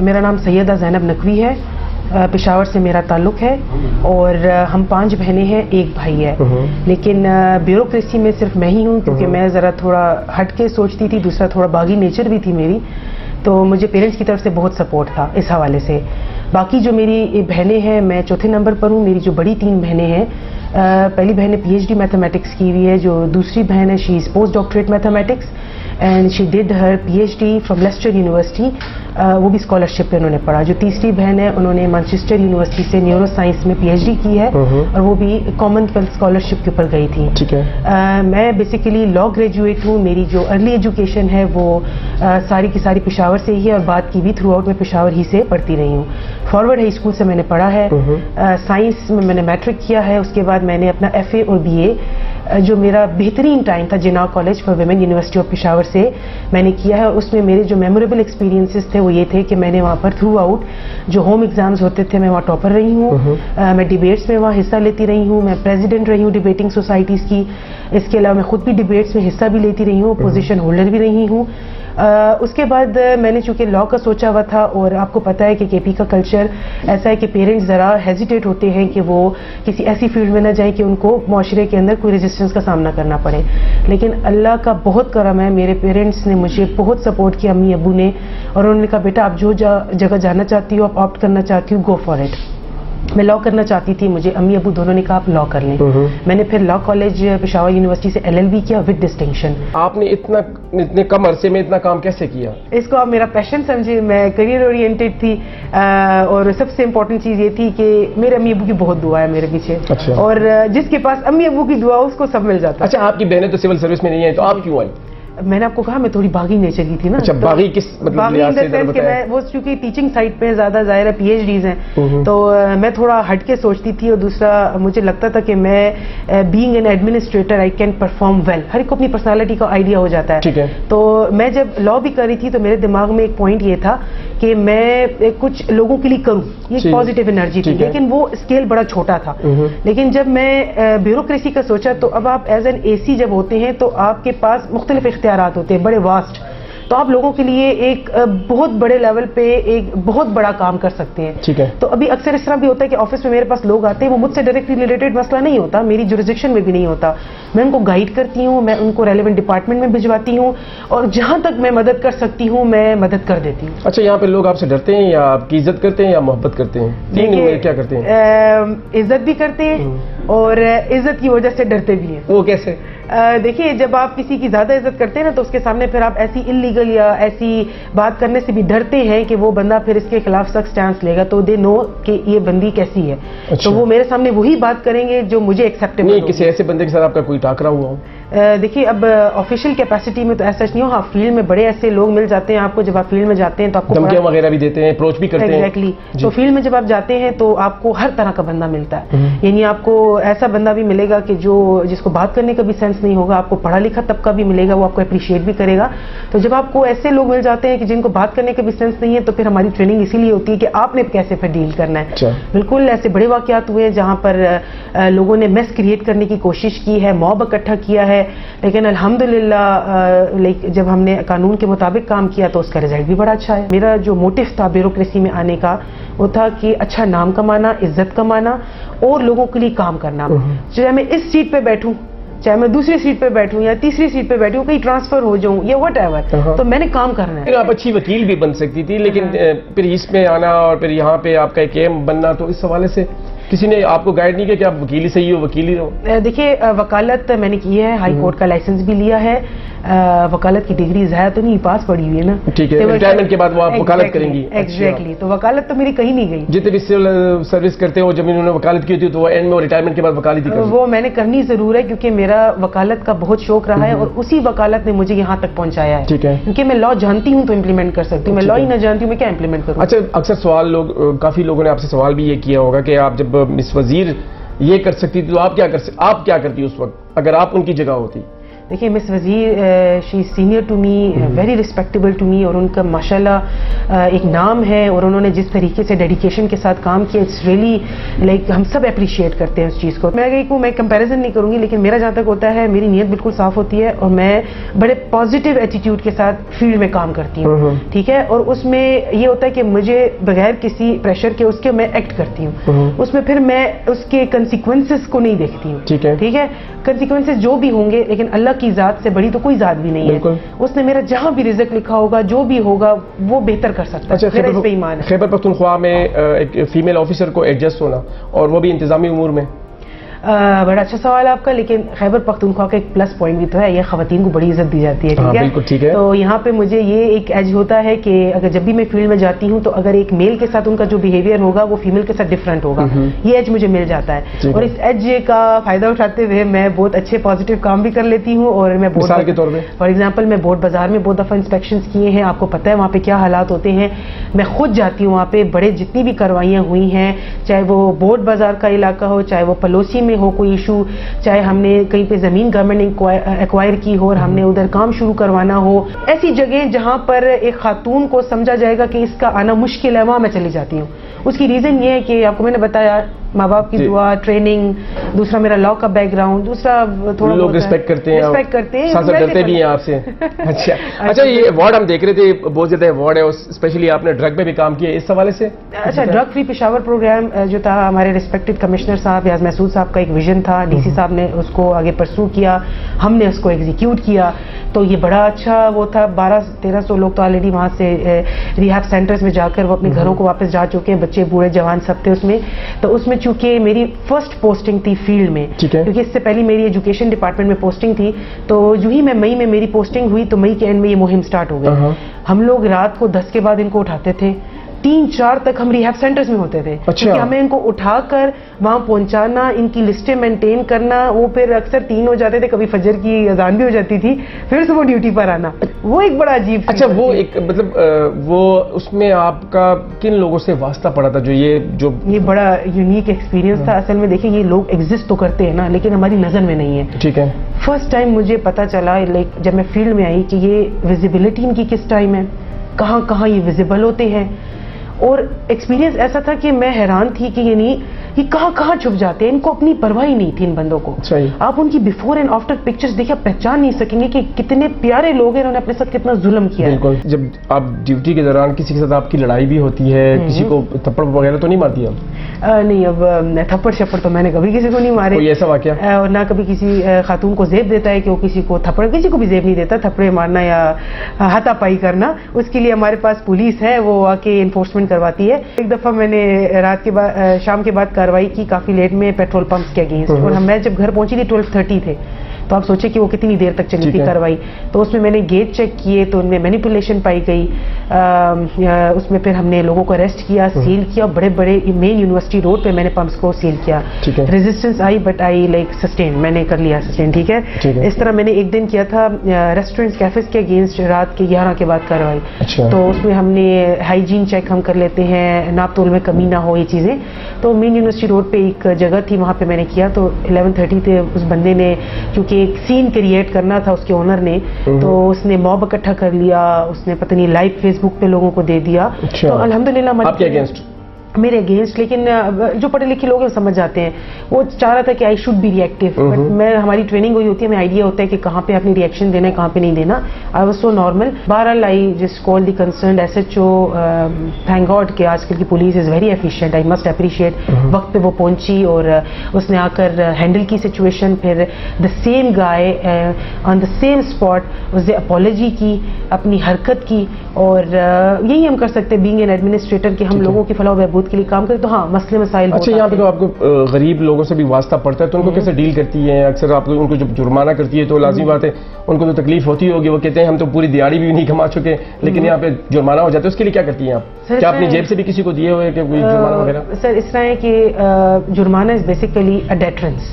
میرا نام سیدہ زینب نقوی ہے، پشاور سے میرا تعلق ہے، اور ہم 5 بہنیں ہیں، 1 بھائی ہے. لیکن بیوروکریسی میں صرف میں ہی ہوں، کیونکہ میں ذرا تھوڑا ہٹ کے سوچتی تھی، دوسرا تھوڑا باغی نیچر بھی تھی میری، تو مجھے پیرنٹس کی طرف سے بہت سپورٹ تھا اس حوالے سے. باقی جو میری بہنیں ہیں، میں چوتھے نمبر پر ہوں. میری جو بڑی 3 بہنیں ہیں، پہلی بہن نے PhD میتھمیٹکس کی ہوئی ہے، جو دوسری بہن ہے she is post doctorate mathematics and she did her PhD from Leicester university, وہ بھی اسکالرشپ پہ انہوں نے پڑھا. جو تیسری بہن ہے، انہوں نے مانچسٹر یونیورسٹی سے نیورو سائنس میں PhD کی ہے، اور وہ بھی کامن ویلتھ اسکالرشپ کے اوپر گئی تھی. میں بیسیکلی لا گریجویٹ ہوں. میری جو ارلی ایجوکیشن ہے وہ ساری کی ساری پشاور سے ہی ہے، اور بعد کی بھی تھرو آؤٹ میں پشاور ہی سے پڑھتی رہی ہوں. فارورڈ ہائی اسکول سے میں نے پڑھا ہے. سائنس میں نے میٹرک کیا ہے. اس کے بعد میں نے اپنا FA اور BA جو میرا بہترین ٹائم تھا Jinnah college for women university of Peshawar سے میں نے کیا ہے. اس میں میرے جو میموریبل ایکسپیرینسز تھے وہ یہ تھے کہ میں نے وہاں پر تھرو آؤٹ جو ہوم ایگزامز ہوتے تھے میں وہاں ٹاپر رہی ہوں. میں ڈبیٹس میں وہاں حصہ لیتی رہی ہوں. میں پریزیڈنٹ رہی ہوں ڈبیٹنگ سوسائٹیز کی. اس کے علاوہ میں خود بھی ڈبیٹس میں حصہ بھی لیتی رہی ہوں، پوزیشن ہولڈر بھی رہی ہوں. اس کے بعد میں نے چونکہ لا کا سوچا ہوا تھا، اور آپ کو پتہ ہے کہ KP کا کلچر ایسا ہے کہ پیرنٹس ذرا ہیزیٹیٹ ہوتے ہیں کہ وہ کسی ایسی فیلڈ میں نہ جائیں کہ ان کو معاشرے کے اندر کوئی ریزسٹنس کا سامنا کرنا پڑے. لیکن اللہ کا بہت کرم ہے، میرے پیرنٹس نے مجھے بہت سپورٹ کیا، امی ابو نے، اور انہوں نے کہا بیٹا آپ جو جگہ جانا چاہتی ہو، آپ آپٹ کرنا چاہتی ہو، گو فار اٹ. میں لا کرنا چاہتی تھی، مجھے امی ابو دونوں نے کہا آپ لا کر لیں. میں نے پھر لا کالج پشاور یونیورسٹی سے LLB کیا ود ڈسٹنکشن. آپ نے اتنے کم عرصے میں اتنا کام کیسے کیا؟ اس کو آپ میرا پیشن سمجھے. میں کریئر اورینٹیڈ تھی، اور سب سے امپورٹنٹ چیز یہ تھی کہ میرے امی ابو کی بہت دعا ہے میرے پیچھے. اور جس کے پاس امی ابو کی دعا اس کو سب مل جاتا. اچھا، آپ کی بہنیں تو سول سروس میں نہیں ہیں، تو آپ کیوں آئی؟ میں نے آپ کو کہا میں تھوڑی باغی نیچر کی تھی نا. اچھا، باغی کس مطلب لحاظ سے؟ کہ میں وہ چونکہ ٹیچنگ سائٹ پہ زیادہ ظاہر ہے PhDs ہیں، تو میں تھوڑا ہٹ کے سوچتی تھی، اور دوسرا مجھے لگتا تھا کہ میں being an administrator I can perform well. ہر ایک کو اپنی پرسنالٹی کا آئیڈیا ہو جاتا ہے. تو میں جب لا بھی کر رہی تھی تو میرے دماغ میں ایک پوائنٹ یہ تھا کہ میں کچھ لوگوں کے لیے کروں، یہ پازیٹیو انرجی تھی، لیکن وہ اسکیل بڑا چھوٹا تھا. لیکن جب میں بیوروکریسی کا سوچا تو اب آپ ایز این AC جب ہوتے ہیں تو آپ کے پاس مختلف اختیارات ہوتے ہیں، بڑے واسٹ، تو آپ لوگوں کے لیے ایک بہت بڑے لیول پہ ایک بہت بڑا کام کر سکتے ہیں. تو ابھی اکثر اس طرح بھی ہوتا ہے کہ آفس میں میرے پاس لوگ آتے ہیں، وہ مجھ سے ڈائریکٹلی ریلیٹڈ مسئلہ نہیں ہوتا، میری جورسڈکشن میں بھی نہیں ہوتا، میں ان کو گائیڈ کرتی ہوں، میں ان کو ریلیونٹ ڈپارٹمنٹ میں بھجواتی ہوں، اور جہاں تک میں مدد کر سکتی ہوں میں مدد کر دیتی ہوں. اچھا، یہاں پہ لوگ آپ سے ڈرتے ہیں یا آپ کی عزت کرتے ہیں یا محبت کرتے ہیں؟ کیا کرتے ہیں؟ عزت بھی کرتے ہیں اور عزت کی وجہ سے ڈرتے بھی ہیں. وہ کیسے؟ دیکھیے، جب آپ کسی کی زیادہ عزت کرتے ہیں نا تو اس کے سامنے پھر آپ ایسی انلیگل یا ایسی بات کرنے سے بھی ڈرتے ہیں کہ وہ بندہ پھر اس کے خلاف سخت سٹینس لے گا، تو دے نو کہ یہ بندی کیسی ہے. تو وہ میرے سامنے وہی بات کریں گے جو مجھے ایکسیپٹیبل نہیں. کسی ایسے بندے کے ساتھ آپ کا کوئی ٹاکرا ہوا ہو؟ دیکھیے، اب آفیشیل کیپیسٹی میں تو ایسا نہیں ہو. ہاں، فیلڈ میں بڑے ایسے لوگ مل جاتے ہیں آپ کو، جب آپ فیلڈ میں جاتے ہیں تو آپ کو دھمکیاں وغیرہ بھی دیتے ہیں، اپروچ بھی کرتے ہیں. ایگزیکٹلی. تو فیلڈ میں جب آپ جاتے ہیں تو آپ کو ہر طرح کا بندہ ملتا ہے. یعنی آپ کو ایسا بندہ بھی ملے گا کہ جس کو بات کرنے کا بھی سینس نہیں ہوگا، آپ کو پڑھا لکھا طبقہ بھی ملے گا، وہ آپ کو اپریشیٹ بھی کرے گا. تو جب آپ کو ایسے لوگ مل جاتے ہیں کہ جن کو بات کرنے کا بھی سینس نہیں ہے، تو پھر ہماری ٹریننگ اسی لیے ہوتی ہے کہ آپ نے کیسے پھر ڈیل کرنا ہے. بالکل ایسے بڑے واقعات ہوئے ہیں جہاں پر لوگوں نے میس کریٹ کرنے کی کوشش کی ہے، موب اکٹھا کیا ہے، لیکن الحمدللہ جب ہم نے قانون کے مطابق کام کیا تو اس کا رزلٹ بھی بڑا اچھا ہے. میرا جو موٹیو تھا بیوروکریسی میں آنے کا وہ تھا کہ اچھا نام کمانا، عزت کمانا اور لوگوں کے لیے کام کرنا. چاہے میں اس سیٹ پہ بیٹھوں، چاہے میں دوسری سیٹ پہ بیٹھوں یا تیسری سیٹ پہ بیٹھوں، کہیں ٹرانسفر ہو جاؤں یا وٹ ایور، تو میں نے کام کرنا ہے. آپ اچھی وکیل بھی بن سکتی تھی، لیکن پھر اس میں آنا اور پھر یہاں پہ آپ کا ایک ایم بننا، تو اس حوالے سے کسی نے آپ کو گائیڈ نہیں کیا کہ آپ وکیل ہی صحیح ہو، وکیل ہی رہو؟ دیکھیے، وکالت میں نے کی ہے، ہائی کورٹ کا لائسنس بھی لیا ہے. وکالت کی ڈگری ضائع تو نہیں، پاس پڑی ہوئی ہے نا. ٹھیک ہے، ریٹائرمنٹ کے بعد وہ آپ وکالت کریں گی؟ ایگزیکٹلی. تو وکالت تو میری کہیں نہیں گئی. جتنے بھی سول سروس کرتے ہو، جب انہوں نے وکالت کی ہوتی تو وہ اینڈ میں ریٹائرمنٹ کے بعد وکالت ہی کرتے؟ وہ میں نے کرنی ضرور ہے، کیونکہ میرا وکالت کا بہت شوق رہا ہے، اور اسی وکالت نے مجھے یہاں تک پہنچایا ہے. ٹھیک ہے، کیونکہ میں لا جانتی ہوں تو امپلیمنٹ کر سکتی ہوں، میں لا ہی نہ جانتی ہوں میں کیا امپلیمنٹ کروں. اچھا، اکثر سوال کافی لوگوں نے آپ سے سوال بھی یہ کیا ہوگا کہ آپ جب مس وزیر یہ کر سکتی تھی تو آپ کیا کرتی اس وقت اگر آپ ان کی جگہ ہوتی؟ دیکھیے miss Wazir she is senior to me, very respectable to me, اور ان کا ماشاءاللہ ایک نام ہے, اور انہوں نے جس طریقے سے ڈیڈیکیشن کے ساتھ کام کیا, اٹس ریئلی لائک ہم سب اپریشیٹ کرتے ہیں اس چیز کو. میں کمپیریزن نہیں کروں گی, لیکن میرا جہاں تک ہوتا ہے میری نیت بالکل صاف ہوتی ہے اور میں بڑے پازیٹیو ایٹیٹیوڈ کے ساتھ فیلڈ میں کام کرتی ہوں, ٹھیک ہے, اور اس میں یہ ہوتا ہے کہ مجھے بغیر کسی پریشر کے اس کے میں ایکٹ کرتی ہوں, اس میں پھر میں اس کے کنسیکوینسز کو نہیں دیکھتی ہوں, ٹھیک ہے, کنسیکوینسز جو بھی ہوں گے, لیکن اللہ کی ذات سے بڑی تو کوئی ذات بھی نہیں ہے, اس نے میرا جہاں بھی رزق لکھا ہوگا جو بھی ہوگا وہ بہتر کر سکتا ہے, میرا اس پہ ایمان ہے. خیبر پختونخوا میں ایک فیمیل آفیسر کو ایڈجسٹ ہونا اور وہ بھی انتظامی امور میں, بڑا اچھا سوال ہے آپ کا, لیکن خیبر پختونخوا کا ایک پلس پوائنٹ بھی تو ہے, یہ خواتین کو بڑی عزت دی جاتی ہے, ٹھیک ہے, تو یہاں پہ مجھے یہ ایک ایج ہوتا ہے کہ اگر جب بھی میں فیلڈ میں جاتی ہوں تو اگر ایک میل کے ساتھ ان کا جو بیہیویئر ہوگا وہ فیمیل کے ساتھ ڈفرینٹ ہوگا, یہ ایج مجھے مل جاتا ہے, اور اس ایج کا فائدہ اٹھاتے ہوئے میں بہت اچھے پازیٹیو کام بھی کر لیتی ہوں. اور میں مثال کے طور پہ فار ایگزامپل میں بورڈ بازار میں بہت دفعہ انسپیکشنز کیے ہیں, آپ کو پتہ ہے وہاں پہ کیا حالات ہوتے ہیں, میں خود جاتی ہوں وہاں پہ, بڑے جتنی بھی کاروائیاں ہوئی ہیں, چاہے وہ بورڈ بازار کا علاقہ ہو, چاہے وہ پلوسی میں ہو کوئی ایشو, چاہے ہم نے کہیں پہ زمین گورنمنٹ نے ایکوائر کی ہو اور ہم نے ادھر کام شروع کروانا ہو, ایسی جگہ جہاں پر ایک خاتون کو سمجھا جائے گا کہ اس کا آنا مشکل ہے, وہاں میں چلی جاتی ہوں. اس کی ریزن یہ ہے کہ آپ کو میں نے بتایا ماں باپ کی دعا, ٹریننگ, دوسرا میرا لاء کا بیک گراؤنڈ, دوسرا تھوڑا لوگ رسپیکٹ کرتے ہیں, ڈرتے بھی ہیں آپ سے. اچھا یہ ایوارڈ ہم دیکھ رہے تھے, بہت زیادہ ایوارڈ ہے, اسپیشلی آپ نے ڈرگ پہ بھی کام کیا, اس حوالے سے. اچھا, ڈرگ فری پشاور پروگرام جو تھا, ہمارے ریسپیکٹڈ کمشنر صاحب یاز محسود صاحب کا ایک ویژن تھا, ڈی سی صاحب نے اس کو آگے پرسو کیا, ہم نے اس کو ایگزیکیوٹ کیا, تو یہ بڑا اچھا وہ تھا. 1200-1300 لوگ تو آلریڈی وہاں سے ریہیب سینٹرز میں جا کر وہ اپنے گھروں کو واپس جا چکے ہیں, بچے بوڑھے جوان سب تھے اس میں. تو اس میں چونکہ میری فرسٹ پوسٹنگ تھی فیلڈ میں, کیونکہ اس سے پہلے میری ایجوکیشن ڈپارٹمنٹ میں پوسٹنگ تھی, تو جو ہی میں مئی میں میری پوسٹنگ ہوئی تو مئی کے اینڈ میں یہ مہم سٹارٹ ہو گئی. ہم لوگ رات کو 10 کے بعد ان کو اٹھاتے تھے, 3-4 تک ہم ریہیب سینٹرز میں ہوتے تھے, کیونکہ ہمیں ان کو اٹھا کر وہاں پہنچانا, ان کی لسٹیں مینٹین کرنا, وہ پھر اکثر 3 ہو جاتے تھے, کبھی فجر کی اذان بھی ہو جاتی تھی, پھر صبح ڈیوٹی پر آنا, وہ ایک بڑا عجیب. اچھا, وہ ایک مطلب وہ اس میں آپ کا کن لوگوں سے واسطہ پڑا تھا, یہ بڑا یونیک ایکسپیرینس تھا. اصل میں دیکھیں یہ لوگ ایگزسٹ تو کرتے ہیں نا, لیکن ہماری نظر میں نہیں ہے, ٹھیک ہے. فرسٹ ٹائم مجھے پتا چلا لائک جب میں فیلڈ میں آئی کہ یہ ویزیبلٹی ان کی کس ٹائم ہے, کہاں کہاں یہ ویزیبل ہوتے ہیں, اور ایکسپیرینس ایسا تھا کہ میں حیران تھی کہ یعنی یہ کہاں کہاں چھپ جاتے ہیں, ان کو اپنی پرواہ ہی نہیں تھی ان بندوں کو. آپ ان کی بیفور اینڈ آفٹر پکچرز دیکھیں, آپ پہچان نہیں سکیں گے کہ کتنے پیارے لوگ ہیں, انہوں نے اپنے ساتھ کتنا ظلم کیا. بالکل. جب آپ ڈیوٹی کے دوران کسی کے ساتھ آپ کی لڑائی بھی ہوتی ہے, کسی کو تھپڑ وغیرہ تو نہیں مارتی آپ؟ نہیں, اب تھپڑ شپڑ تو میں نے کبھی کسی کو نہیں مارے. کوئی ایسا واقعہ؟ اور نہ کبھی کسی خاتون کو زیب دیتا ہے کہ وہ کسی کو تھپڑ, کسی کو بھی زیب نہیں دیتا, تھپڑے مارنا یا ہاتھا پائی کرنا, اس کے لیے ہمارے پاس پولیس ہے, وہ آ کے انفورسمنٹ کرواتی ہے. ایک دفعہ میں نے رات کے بعد شام کے بعد کارروائی کی کافی لیٹ میں پیٹرول پمپس کے اگینسٹ, اور میں جب گھر پہنچی تھی 12:30 تھے, تو آپ سوچیں کہ وہ کتنی دیر تک چلی تھی کارروائی. تو اس میں میں نے گیٹ چیک کیے تو ان میں مینیپولیشن پائی گئی, اس میں پھر ہم نے لوگوں کو اریسٹ کیا, سیل کیا, بڑے بڑے مین یونیورسٹی روڈ پہ میں نے پمپس کو سیل کیا. Resistance I but I like sustain, میں نے کر لیا سسٹین, ٹھیک ہے. اس طرح میں نے ایک دن کیا تھا ریسٹورینٹس کیفیز کے اگینسٹ رات کے 11 کے بعد کارروائی. تو اس میں ہم نے ہائیجین چیک ہم کر لیتے ہیں, ناپ تول میں کمی نہ ہو, یہ چیزیں. تو مین یونیورسٹی روڈ پہ ایک جگہ تھی, وہاں پہ میں نے کیا. تو 11:30 تھے, اس بندے نے کیونکہ ایک سین کریٹ کرنا تھا اس کے اونر نے, تو اس نے موب اکٹھا کر لیا, اس نے پتہ نہیں لائیو فیس بک پہ لوگوں کو دے دیا. تو الحمدللہ آپ کے اگینسٹ میرے اگینسٹ, لیکن جو پڑھے لکھے لوگ ہیں سمجھ جاتے ہیں, وہ چاہ رہا تھا کہ I should be reactive, but میں ہماری ٹریننگ ہوئی ہوتی ہے, ہمیں آئیڈیا ہوتا ہے کہ کہاں پہ اپنی ریئیکشن دینا ہے, کہاں پہ نہیں دینا. I was so normal. بہرحال I just call the concerned SHO, thank God کہ آج کل کی police is very efficient, I must appreciate. وقت پہ وہ پہنچی اور اس نے آ کر ہینڈل کی سچویشن. پھر the same guy on the same spot اس نے اپالوجی کی, اپنی حرکت کی, اور یہی ہم کر سکتے بینگ این ایڈمنسٹریٹر کہ ہم لوگوں کی فلاح و بہبود کے لیے کام کریں. تو ہاں مسئلے مسائل. اچھا, یہاں پہ تو آپ کو غریب لوگوں سے بھی واسطہ پڑتا ہے, تو ان کو کیسے ڈیل کرتی ہیں؟ اکثر آپ ان کو جب جرمانہ کرتی ہے تو لازمی بات ہے ان کو تو تکلیف ہوتی ہوگی, وہ کہتے ہیں ہم تو پوری دیہڑی بھی نہیں کما چکے, لیکن یہاں پہ جرمانہ ہو جاتا ہے, اس کے لیے کیا کرتی ہیں آپ؟ کیا اپنی جیب سے بھی کسی کو دیے ہوئے کہ کوئی جرمانہ وغیرہ؟ سر اس طرح ہے کہ جرمانہ از بیسیکلی اے ڈیٹرنس.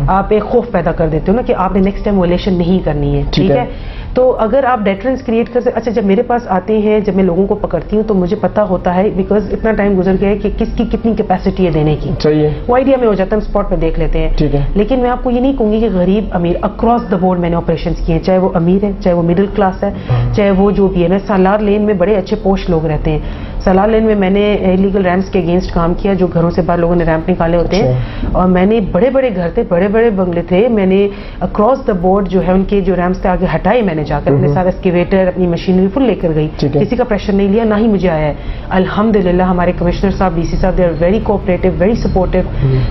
آپ ایک خوف پیدا کر دیتے ہو نا کہ آپ نے نیکسٹ ٹائم ویلیشن نہیں کرنی ہے, ٹھیک ہے. تو اگر آپ ڈیٹرنس کریٹ کر سکتے. اچھا جب میرے پاس آتے ہیں, جب میں لوگوں کو پکڑتی ہوں تو مجھے پتا ہوتا ہے, بیکاز اتنا ٹائم گزر گیا ہے کہ کس کی کتنی کیپیسٹی ہے دینے کی, وہ آئیڈیا میں ہو جاتا ہے, ہم اسپاٹ پہ دیکھ لیتے ہیں. لیکن میں آپ کو یہ نہیں کہوں گی کہ غریب امیر, اکراس دا بورڈ میں نے آپریشنس کیے ہیں, چاہے وہ امیر ہے, چاہے وہ مڈل کلاس ہے, چاہے وہ جو بھی ہے. میں سالار لین میں بڑے اچھے پوسٹ لوگ رہتے ہیں. سالار لین میں میں نے انلیگل ریمپس کے اگینسٹ کام کیا, جو گھروں سے باہر لوگوں نے ریمپ نکالے ہوتے ہیں, اور میں نے بڑے بڑے گھر تھے, بڑے بڑے بنگلے تھے, میں نے اکراس دا بورڈ جو ہے ان کے جو ریمپس تھے آگے ہٹائے, میں نے جا کر اپنے سارے ایکسکیویٹر اپنی مشینری فل لے کر گئی, کسی کا پریشر نہیں لیا, نہ ہی مجھے آیا ہے. الحمدللہ ہمارے کمشنر صاحب, ڈی سی صاحب, they are very cooperative, very supportive,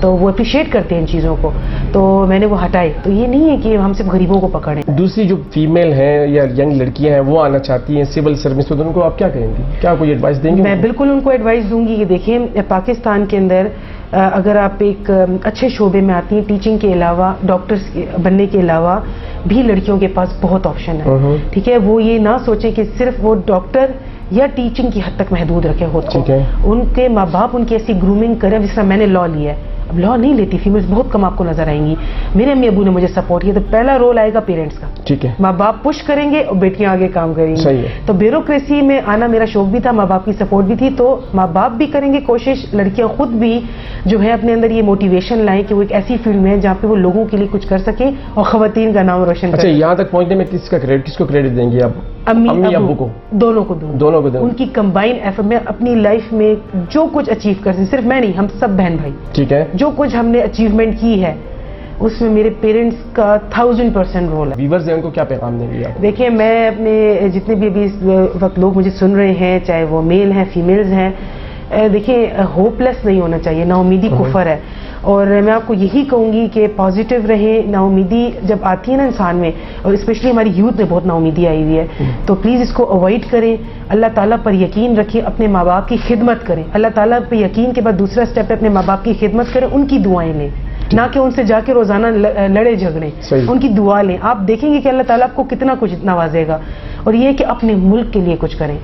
تو وہ اپریشیٹ کرتے ہیں ان چیزوں کو, تو میں نے وہ ہٹائے. تو یہ نہیں ہے کہ ہم صرف غریبوں کو پکڑیں. دوسری جو فیمیل ہیں یا ینگ لڑکیاں ہیں وہ آنا چاہتی ہیں سول سروس میں, تو ان کو آپ کیا کہیں گی, کیا کوئی ایڈوائس دیں گے؟ میں بالکل ان کو ایڈوائس دوں گی کہ دیکھیں پاکستان کے اندر اگر آپ ایک اچھے شعبے میں آتی ہیں, ٹیچنگ کے علاوہ, ڈاکٹرز بننے کے علاوہ بھی لڑکیوں کے پاس بہت آپشن ہے. ٹھیک ہے, وہ یہ نہ سوچیں کہ صرف وہ ڈاکٹر یا ٹیچنگ کی حد تک محدود رکھے خود کو. ان کے ماں باپ ان کی ایسی گرومنگ کریں, جس طرح میں نے لا لیا ہے. اب لا نہیں لیتی فیمیلز بہت کم آپ کو نظر آئیں گی. میرے امی ابو نے مجھے سپورٹ کیا, تو پہلا رول آئے گا پیرنٹس کا. ٹھیک ہے, ماں باپ پش کریں گے اور بیٹیاں آگے کام کریں گی. تو بیوروکریسی میں آنا میرا شوق بھی تھا, ماں باپ کی سپورٹ بھی تھی, تو ماں باپ بھی کریں گے کوشش, لڑکیاں خود بھی جو ہے اپنے اندر یہ موٹیویشن لائیں کہ وہ ایک ایسی فیلڈ میں ہے جہاں پہ وہ لوگوں کے لیے کچھ کر سکیں اور خواتین کا نام روشن کریں. یہاں تک پہنچنے میں کس کو کریڈٹ دیں گے آپ؟ امی ابو کو, دونوں کو دوں. ان کی کمبائن ایفرٹ میں اپنی لائف میں جو کچھ اچیو کرتے, صرف میں نہیں, ہم سب بہن بھائی, ٹھیک ہے, جو کچھ ہم نے اچیومنٹ کی ہے اس میں میرے پیرنٹس کا 1000% رول ہے. ویورز ہیں ان کو کیا پیغام دیں گے آپ؟ دیکھیں میں اپنے جتنے بھی ابھی اس وقت لوگ مجھے سن رہے ہیں, چاہے وہ میل ہیں فیمیلز ہیں, دیکھیں ہوپ لیس نہیں ہونا چاہیے, نا امیدی کفر ہے. اور میں آپ کو یہی کہوں گی کہ پازیٹیو رہیں. نا امیدی جب آتی ہے نا انسان میں, اور اسپیشلی ہماری یوتھ میں بہت نا امیدی آئی ہوئی ہے, تو پلیز اس کو اوائڈ کریں. اللہ تعالیٰ پر یقین رکھیں, اپنے ماں باپ کی خدمت کریں. اللہ تعالیٰ پہ یقین کے بعد دوسرا اسٹیپ ہے اپنے ماں باپ کی خدمت کریں, ان کی دعائیں لیں, نہ کہ ان سے جا کے روزانہ لڑے جھگڑیں. ان کی دعا لیں, آپ دیکھیں گے کہ اللہ تعالیٰ آپ کو کتنا کچھ نوازے گا. اور یہ کہ اپنے ملک کے لیے کچھ کریں.